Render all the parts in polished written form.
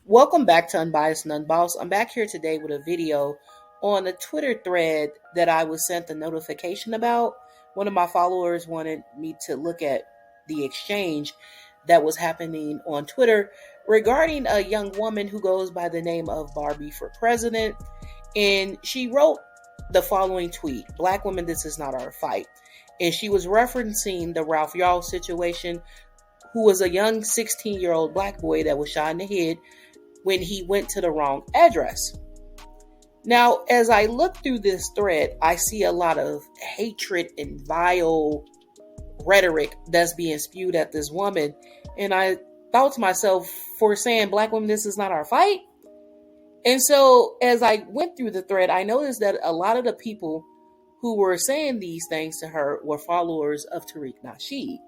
Welcome back to Unbiased and Unbossed. I'm back here today with a video on a Twitter thread that I was sent a notification about. One of my followers wanted me to look at the exchange that was happening on Twitter regarding a young woman who goes by the name of Barbie for President. And she wrote the following tweet: "Black women, this is not our fight." And she was referencing the Ralph Yarl situation, who was a young 16-year-old black boy that was shot in the head when he went to the wrong address. Now, as I look through this thread, I see a lot of hatred and vile rhetoric that's being spewed at this woman. And I thought to myself, for saying black women, this is not our fight. And so as I went through the thread, I noticed that a lot of the people who were saying these things to her were followers of Tariq Nasheed.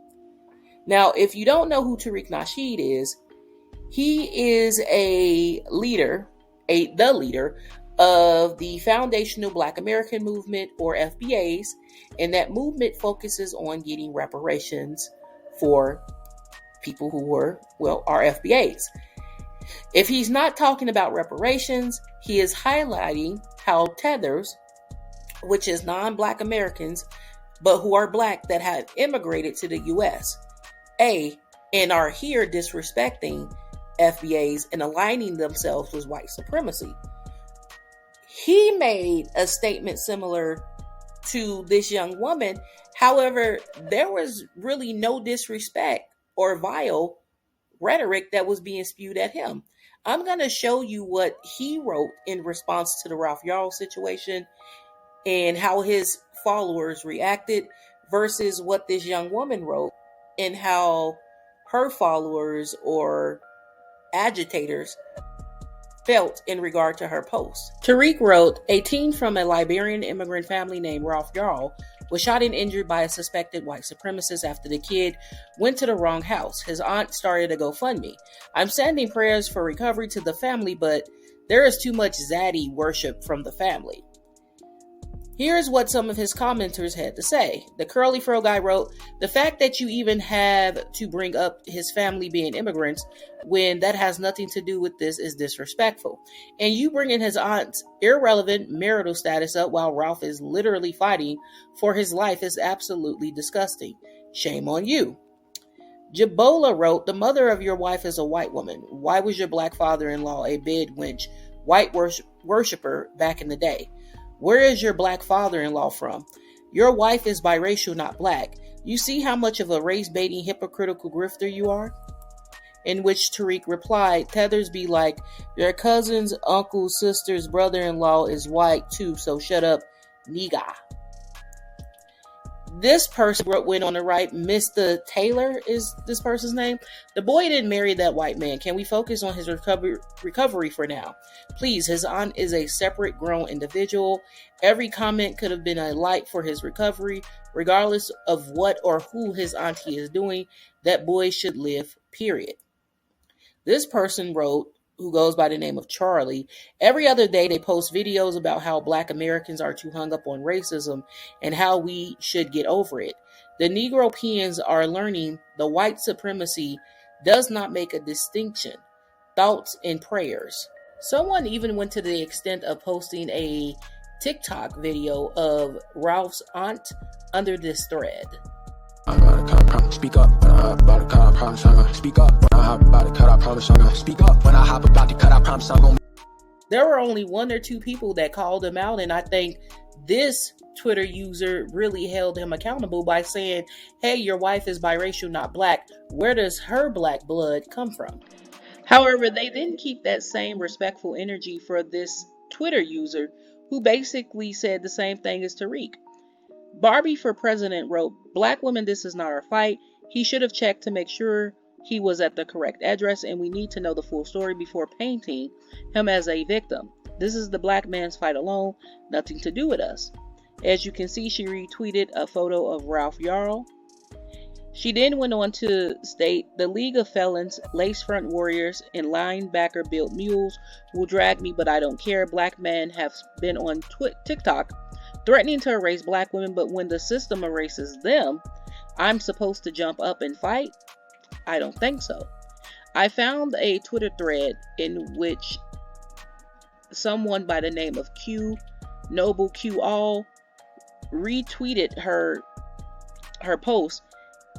Now, if you don't know who Tariq Nasheed is, he is the leader of the Foundational Black American Movement, or FBAs, and that movement focuses on getting reparations for people who are FBAs. If he's not talking about reparations, he is highlighting how tethers, which is non-black Americans, but who are black that have immigrated to the U.S., and are here disrespecting FBAs and aligning themselves with white supremacy. He made a statement similar to this young woman. However, there was really no disrespect or vile rhetoric that was being spewed at him. I'm going to show you what he wrote in response to the Ralph Yarl situation and how his followers reacted versus what this young woman wrote and how her followers or agitators felt in regard to her post. Tariq wrote, "A teen from a Liberian immigrant family named Ralph Yarl was shot and injured by a suspected white supremacist after the kid went to the wrong house. His aunt started a GoFundMe. I'm sending prayers for recovery to the family, but there is too much zaddy worship from the family." Here's what some of his commenters had to say. The curly fro guy wrote, "The fact that you even have to bring up his family being immigrants when that has nothing to do with this is disrespectful. And you bringing his aunt's irrelevant marital status up while Ralph is literally fighting for his life is absolutely disgusting. Shame on you." Jabola wrote, "The mother of your wife is a white woman. Why was your black father-in-law a bed wench, white worshiper back in the day? Where is your black father-in-law from? Your wife is biracial, not black. You see how much of a race-baiting, hypocritical grifter you are?" In which Tariq replied, "Tethers be like, your cousin's uncle's sister's brother-in-law is white too, so shut up, nigga." This person went on to write, "Mr. Taylor is this person's name. The boy didn't marry that white man. Can we focus on his recovery for now? Please, his aunt is a separate grown individual. Every comment could have been a light for his recovery. Regardless of what or who his auntie is doing, that boy should live, period." This person wrote, who goes by the name of Charlie, "Every other day they post videos about how black Americans are too hung up on racism and how we should get over it. The Negropeans are learning the white supremacy does not make a distinction. Thoughts and prayers." Someone even went to the extent of posting a TikTok video of Ralph's aunt under this thread. Speak up when I hop about the cut, I promise I'm gonna speak up. When I hop about the cut, I promise I'm gonna speak up. When I hop about the cut, I promise I'm gonna. There were only one or two people that called him out, and I think this Twitter user really held him accountable by saying, "Hey, your wife is biracial, not black. Where does her black blood come from?" However, they didn't keep that same respectful energy for this Twitter user who basically said the same thing as Tariq. Barbie for President wrote, "Black women, this is not our fight. He should have checked to make sure he was at the correct address, and we need to know the full story before painting him as a victim. This is the black man's fight alone, nothing to do with us." As you can see, she retweeted a photo of Ralph Yarl. She then went on to state, "The League of Felons, lace front warriors, and linebacker built mules will drag me, but I don't care. Black men have been on TikTok threatening to erase black women, but when the system erases them, I'm supposed to jump up and fight? I don't think so. I found a Twitter thread in which someone by the name of Q Noble Q All retweeted her post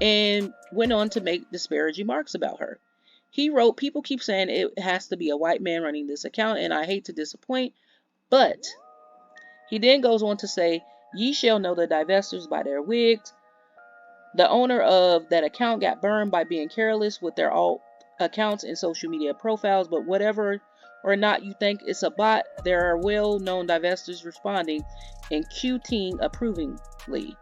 and went on to make disparaging remarks about her. He wrote, "People keep saying it has to be a white man running this account, and I hate to disappoint, but..." He then goes on to say, "Ye shall know the divestors by their wigs. The owner of that account got burned by being careless with their alt accounts and social media profiles, but whatever or not you think it's a bot, there are well-known divestors responding and QTing approvingly."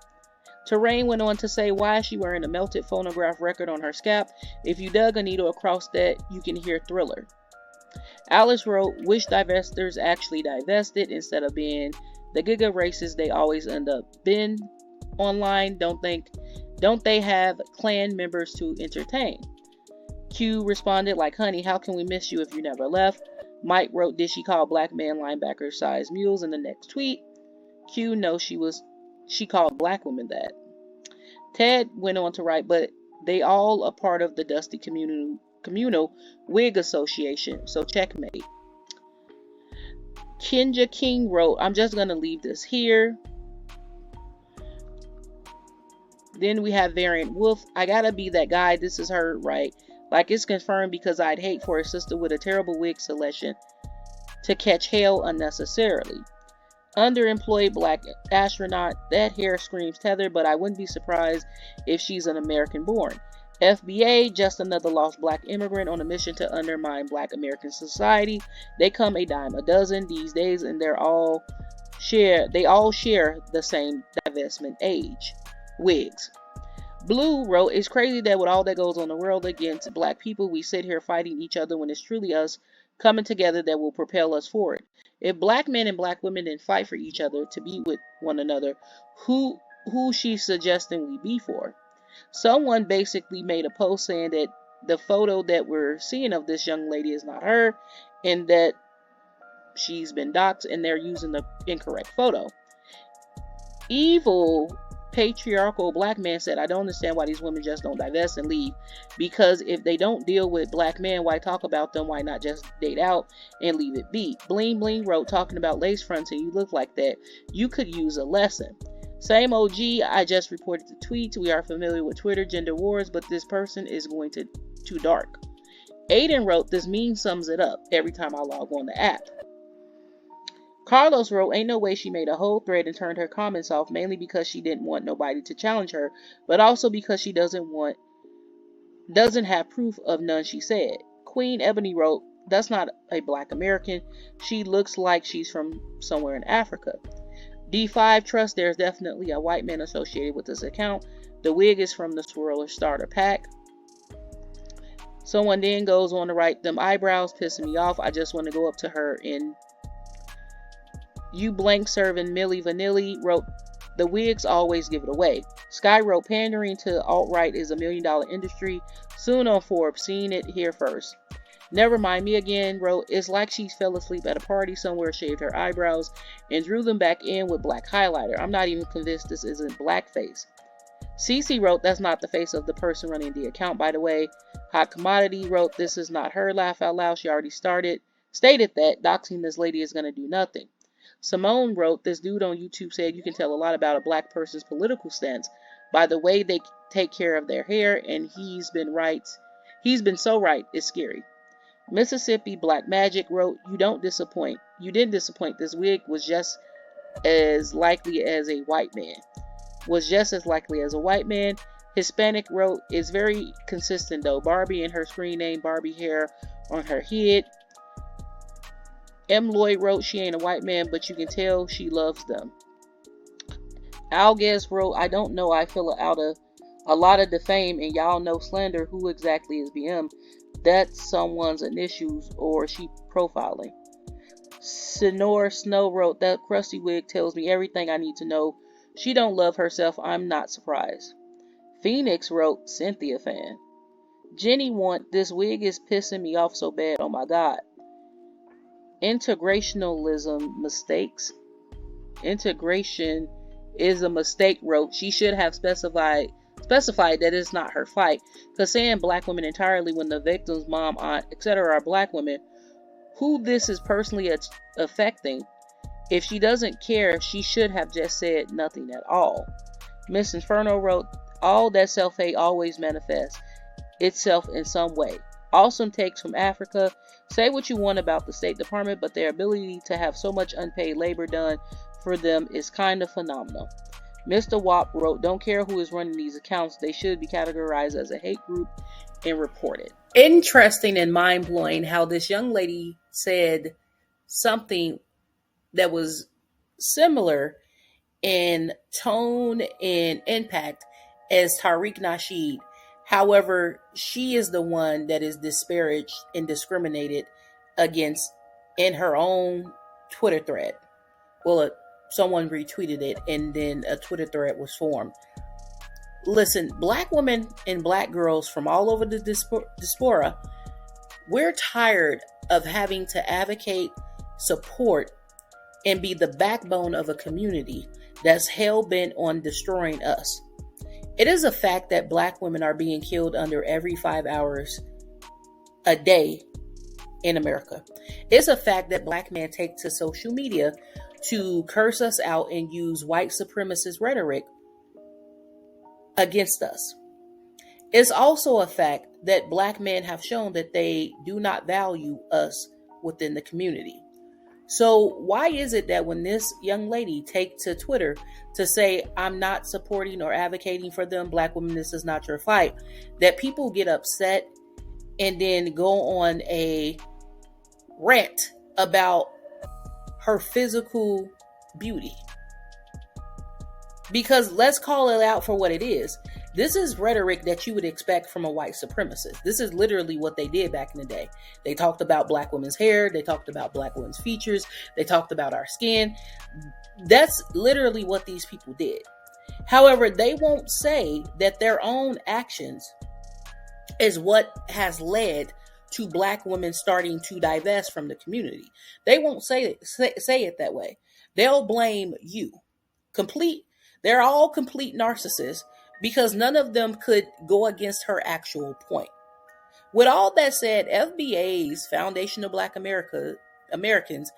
Terrain went on to say, "Why is she wearing a melted phonograph record on her scalp? If you dug a needle across that, you can hear Thriller." Alice wrote, "Wish divestors actually divested instead of being the giga racists they always end up being online. Don't they have clan members to entertain?" Q responded, "Like, honey, how can we miss you if you never left?" Mike wrote, "Did she call black man linebackers size mules?" In the next tweet, Q knows she called black women that. Ted went on to write, "But they all a part of the Dusty Communal Wig Association, so checkmate." Kinja King wrote, "I'm just going to leave this here." Then we have Variant Wolf. "I gotta be that guy. This is her, right? Like, it's confirmed, because I'd hate for a sister with a terrible wig selection to catch hell unnecessarily. Underemployed black astronaut. That hair screams tether, but I wouldn't be surprised if she's an American born. FBA, just another lost black immigrant on a mission to undermine black American society. They come a dime a dozen these days, and they all share the same divestment age. Wigs." Blue wrote, "It's crazy that with all that goes on in the world against black people, we sit here fighting each other when it's truly us coming together that will propel us forward. If black men and black women didn't fight for each other to be with one another, who she's suggesting we be for?" Someone basically made a post saying that the photo that we're seeing of this young lady is not her, and that she's been doxxed and they're using the incorrect photo. Evil patriarchal black man said, "I don't understand why these women just don't divest and leave, because if they don't deal with black men, why talk about them? Why not just date out and leave it be?" Bling Bling wrote, "Talking about lace fronts and you look like that, you could use a lesson." Same OG, "I just reported the tweets. We are familiar with Twitter gender wars, but this person is going too dark." Aiden wrote, "This meme sums it up every time I log on the app." Carlos wrote, "Ain't no way she made a whole thread and turned her comments off, mainly because she didn't want nobody to challenge her, but also because she doesn't have proof of none she said." Queen Ebony wrote, "That's not a black American. She looks like she's from somewhere in Africa." D5 Trust, "There's definitely a white man associated with this account. The wig is from the Swirler Starter Pack." Someone then goes on to write, "Them eyebrows pissing me off. I just want to go up to her and..." You Blank Serving Millie Vanilli wrote, "The wigs always give it away." Sky wrote, "Pandering to alt-right is $1 million industry. Soon on Forbes, seeing it here first." Never Mind Me Again wrote, "It's like she fell asleep at a party somewhere, shaved her eyebrows, and drew them back in with black highlighter. I'm not even convinced this isn't blackface." Cece wrote, "That's not the face of the person running the account, by the way." Hot Commodity wrote, "This is not her. Laugh out loud. She already stated that doxing this lady is going to do nothing." Simone wrote, "This dude on YouTube said you can tell a lot about a black person's political stance by the way they take care of their hair, and he's been so right, it's scary." Mississippi Black Magic wrote, You didn't disappoint. This wig was just as likely as a white man. Hispanic wrote, "It's very consistent though. Barbie and her screen name, Barbie hair on her head." M. Lloyd wrote, "She ain't a white man, but you can tell she loves them." Alges wrote, "I don't know. I fill out a lot of defame, and y'all know slander. Who exactly is BM? That's someone's initials, or she profiling." Senor Snow wrote, "That crusty wig tells me everything I need to know. She don't love herself. I'm not surprised." Phoenix wrote, "Cynthia fan." Jenny want, "This wig is pissing me off so bad. Oh my God." Integrationalism mistakes. Integration is a mistake wrote, "She should have specified specified that it's not her fight, because saying black women entirely when the victim's mom, aunt, etc. are black women who this is personally affecting. If she doesn't care, she should have just said nothing at all. Miss Inferno wrote, all that self-hate always manifests itself in some way. Awesome takes from Africa. Say what you want about the State Department, but their ability to have so much unpaid labor done for them is kind of phenomenal. Mr. Wap wrote, don't care who is running these accounts, they should be categorized as a hate group and reported. Interesting and mind-blowing how this young lady said something that was similar in tone and impact as Tariq Nasheed. However, she is the one that is disparaged and discriminated against in her own Twitter thread. Well, someone retweeted it and then a Twitter thread was formed. Listen, black women and black girls from all over the diaspora, we're tired of having to advocate, support, and be the backbone of a community that's hell-bent on destroying us. It is a fact that black women are being killed under every 5 hours a day in America. It's a fact that black men take to social media to curse us out and use white supremacist rhetoric against us. It's also a fact that black men have shown that they do not value us within the community. So why is it that when this young lady takes to Twitter to say, I'm not supporting or advocating for them, black women, this is not your fight, that people get upset and then go on a rant about her physical beauty? Because let's call it out for what it is. This is rhetoric that you would expect from a white supremacist. This is literally what they did back in the day. They talked about black women's hair. They talked about black women's features. They talked about our skin. That's literally what these people did. However, they won't say that their own actions is what has led to black women starting to divest from the community. They won't say it that way. They'll blame you. They're all complete narcissists because none of them could go against her actual point. With all that said, FBA's Foundation of Black Americans,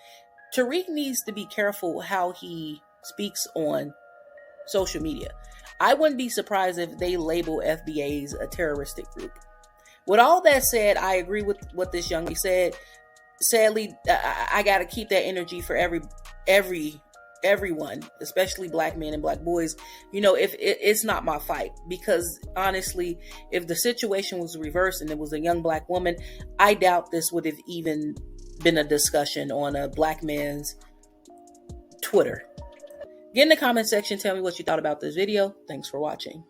Tariq needs to be careful how he speaks on social media. I wouldn't be surprised if they label FBA's a terroristic group. With all that said, I agree with what this young lady said. Sadly, I got to keep that energy for everyone, especially black men and black boys. You know, if it's not my fight, because honestly, if the situation was reversed and it was a young black woman, I doubt this would have even been a discussion on a black man's Twitter. Get in the comment section. Tell me what you thought about this video. Thanks for watching.